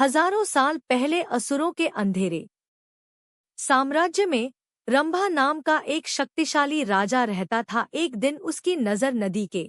हजारों साल पहले असुरों के अंधेरे साम्राज्य में रंभा नाम का एक शक्तिशाली राजा रहता था। एक दिन उसकी नजर नदी के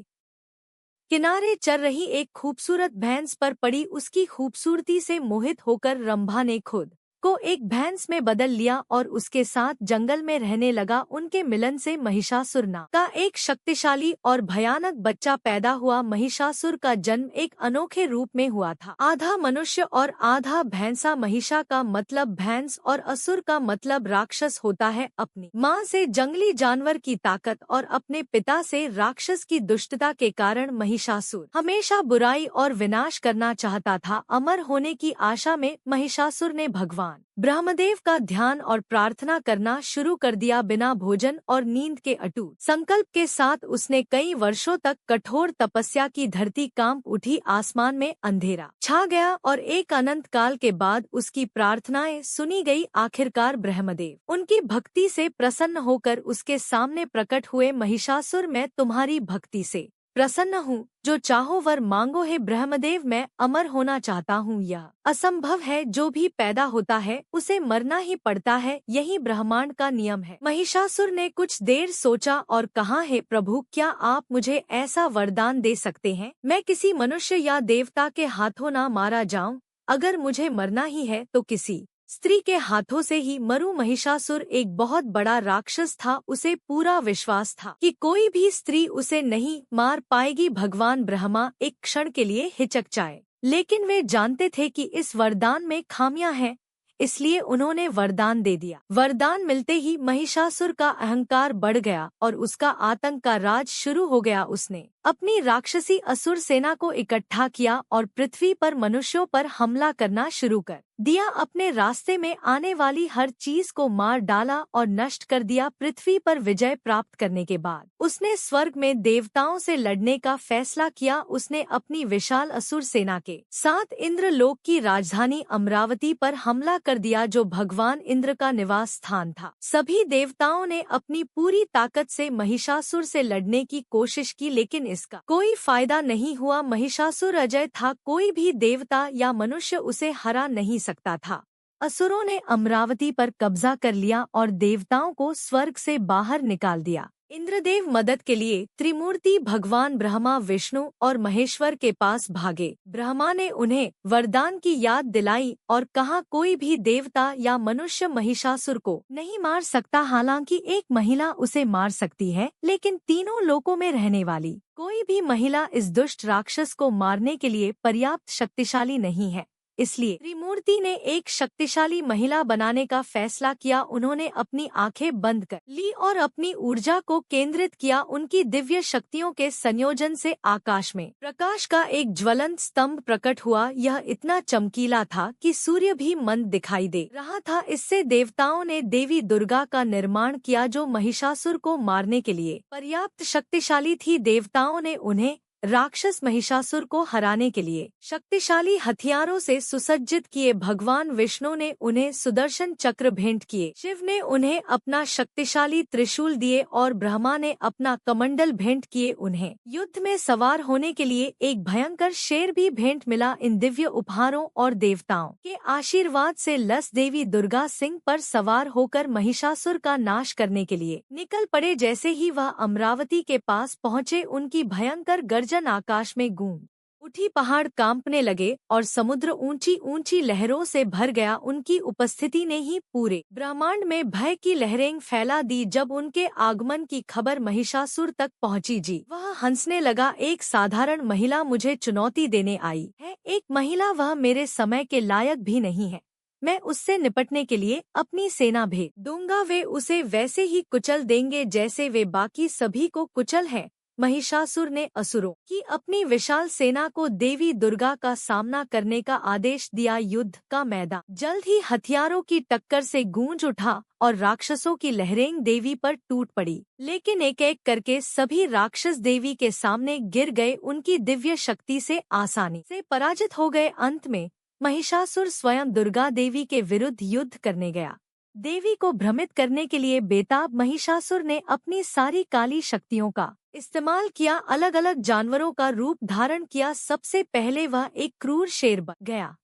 किनारे चल रही एक खूबसूरत भैंस पर पड़ी। उसकी खूबसूरती से मोहित होकर रंभा ने खुद को एक भैंस में बदल लिया और उसके साथ जंगल में रहने लगा। उनके मिलन से महिषासुर नाम का एक शक्तिशाली और भयानक बच्चा पैदा हुआ। महिषासुर का जन्म एक अनोखे रूप में हुआ था, आधा मनुष्य और आधा भैंसा। महिषा का मतलब भैंस और असुर का मतलब राक्षस होता है। अपनी माँ से जंगली जानवर की ताकत और अपने पिता से राक्षस की दुष्टता के कारण महिषासुर हमेशा बुराई और विनाश करना चाहता था। अमर होने की आशा में महिषासुर ने भगवान ब्रह्मदेव का ध्यान और प्रार्थना करना शुरू कर दिया। बिना भोजन और नींद के अटूट संकल्प के साथ उसने कई वर्षों तक कठोर तपस्या की। धरती कांप उठी, आसमान में अंधेरा छा गया और एक अनंत काल के बाद उसकी प्रार्थनाएं सुनी गई। आखिरकार ब्रह्मदेव उनकी भक्ति से प्रसन्न होकर उसके सामने प्रकट हुए। महिषासुर, मैं तुम्हारी भक्ति से प्रसन्न हूँ, जो चाहो वर मांगो। है ब्रह्मदेव, मैं अमर होना चाहता हूँ। यह असंभव है, जो भी पैदा होता है उसे मरना ही पड़ता है, यही ब्रह्मांड का नियम है। महिषासुर ने कुछ देर सोचा और कहा, हे प्रभु, क्या आप मुझे ऐसा वरदान दे सकते हैं मैं किसी मनुष्य या देवता के हाथों ना मारा जाऊं। अगर मुझे मरना ही है तो किसी स्त्री के हाथों से ही मरूं। महिषासुर एक बहुत बड़ा राक्षस था। उसे पूरा विश्वास था कि कोई भी स्त्री उसे नहीं मार पाएगी। भगवान ब्रह्मा एक क्षण के लिए हिचकचाए, लेकिन वे जानते थे कि इस वरदान में खामियां हैं, इसलिए उन्होंने वरदान दे दिया। वरदान मिलते ही महिषासुर का अहंकार बढ़ गया और उसका आतंक का राज शुरू हो गया। उसने अपनी राक्षसी असुर सेना को इकट्ठा किया और पृथ्वी पर मनुष्यों पर हमला करना शुरू कर दिया। अपने रास्ते में आने वाली हर चीज को मार डाला और नष्ट कर दिया। पृथ्वी पर विजय प्राप्त करने के बाद उसने स्वर्ग में देवताओं से लड़ने का फैसला किया। उसने अपनी विशाल असुर सेना के साथ इंद्रलोक की राजधानी अमरावती पर हमला कर दिया, जो भगवान इंद्र का निवास स्थान था। सभी देवताओं ने अपनी पूरी ताकत से महिषासुर से लड़ने की कोशिश की, लेकिन इसका कोई फायदा नहीं हुआ। महिषासुर अजय था, कोई भी देवता या मनुष्य उसे हरा नहीं सकता था। असुरों ने अमरावती पर कब्जा कर लिया और देवताओं को स्वर्ग से बाहर निकाल दिया। इंद्रदेव मदद के लिए त्रिमूर्ति भगवान ब्रह्मा, विष्णु और महेश्वर के पास भागे। ब्रह्मा ने उन्हें वरदान की याद दिलाई और कहा, कोई भी देवता या मनुष्य महिषासुर को नहीं मार सकता। हालांकि एक महिला उसे मार सकती है, लेकिन तीनों लोकों में रहने वाली कोई भी महिला इस दुष्ट राक्षस को मारने के लिए पर्याप्त शक्तिशाली नहीं है। इसलिए त्रिमूर्ति ने एक शक्तिशाली महिला बनाने का फैसला किया। उन्होंने अपनी आंखें बंद कर ली और अपनी ऊर्जा को केंद्रित किया। उनकी दिव्य शक्तियों के संयोजन से आकाश में प्रकाश का एक ज्वलंत स्तंभ प्रकट हुआ। यह इतना चमकीला था कि सूर्य भी मंद दिखाई दे रहा था। इससे देवताओं ने देवी दुर्गा का निर्माण किया, जो महिषासुर को मारने के लिए पर्याप्त शक्तिशाली थी। देवताओं ने उन्हें राक्षस महिषासुर को हराने के लिए शक्तिशाली हथियारों से सुसज्जित किए। भगवान विष्णु ने उन्हें सुदर्शन चक्र भेंट किए, शिव ने उन्हें अपना शक्तिशाली त्रिशूल दिए और ब्रह्मा ने अपना कमंडल भेंट किए। उन्हें युद्ध में सवार होने के लिए एक भयंकर शेर भी भेंट मिला। इन दिव्य उपहारों और देवताओं के आशीर्वाद से लस देवी दुर्गा सिंह पर सवार होकर महिषासुर का नाश करने के लिए निकल पड़े। जैसे ही वह अमरावती के पास पहुँचे, उनकी भयंकर गर्जन आकाश में गूंज उठी। पहाड़ कांपने लगे और समुद्र ऊंची ऊंची लहरों से भर गया। उनकी उपस्थिति ने ही पूरे ब्रह्मांड में भय की लहरें फैला दी। जब उनके आगमन की खबर महिषासुर तक पहुंची, वह हंसने लगा। एक साधारण महिला मुझे चुनौती देने आई है, एक महिला, वह मेरे समय के लायक भी नहीं है। मैं उससे निपटने के लिए अपनी सेना भेज दूंगा। वे उसे वैसे ही कुचल देंगे जैसे वे बाकी सभी को कुचल है। महिषासुर ने असुरों की अपनी विशाल सेना को देवी दुर्गा का सामना करने का आदेश दिया। युद्ध का मैदान जल्द ही हथियारों की टक्कर से गूंज उठा और राक्षसों की लहरें देवी पर टूट पड़ी, लेकिन एक एक करके सभी राक्षस देवी के सामने गिर गए। उनकी दिव्य शक्ति से आसानी से पराजित हो गए। अंत में महिषासुर स्वयं दुर्गा देवी के विरुद्ध युद्ध करने गया। देवी को भ्रमित करने के लिए बेताब महिषासुर ने अपनी सारी काली शक्तियों का इस्तेमाल किया। अलग अलग जानवरों का रूप धारण किया। सबसे पहले वह एक क्रूर शेर बन गया।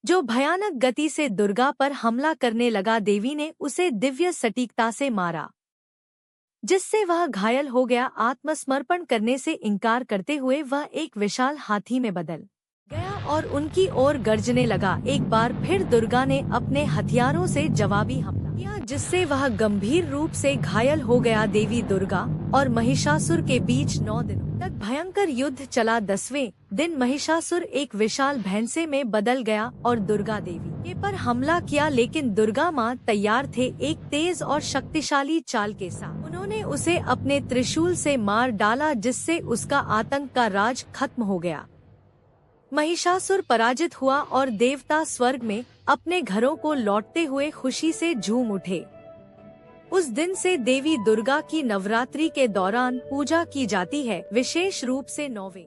जो भयानक गति से दुर्गा पर हमला करने लगा। देवी ने उसे दिव्य सटीकता से मारा, जिससे वह घायल हो गया। आत्मसमर्पण करने से इनकार करते हुए वह एक विशाल हाथी में बदल गया और उनकी ओर गर्जने लगा। एक बार फिर दुर्गा ने अपने हथियारों से जवाबी हमला किया, जिससे वह गंभीर रूप से घायल हो गया। देवी दुर्गा और महिषासुर के बीच 9 दिनों तक भयंकर युद्ध चला। 10वें दिन महिषासुर एक विशाल भैंसे में बदल गया और दुर्गा देवी के पर हमला किया, लेकिन दुर्गा माँ तैयार थे एक तेज और शक्तिशाली चाल के साथ। उन्होंने उसे अपने त्रिशूल से मार डाला, जिससे उसका आतंक का राज खत्म हो गया। महिषासुर पराजित हुआ और देवता स्वर्ग में अपने घरों को लौटते हुए खुशी से झूम उठे। उस दिन से देवी दुर्गा की नवरात्रि के दौरान पूजा की जाती है, विशेष रूप से 9वें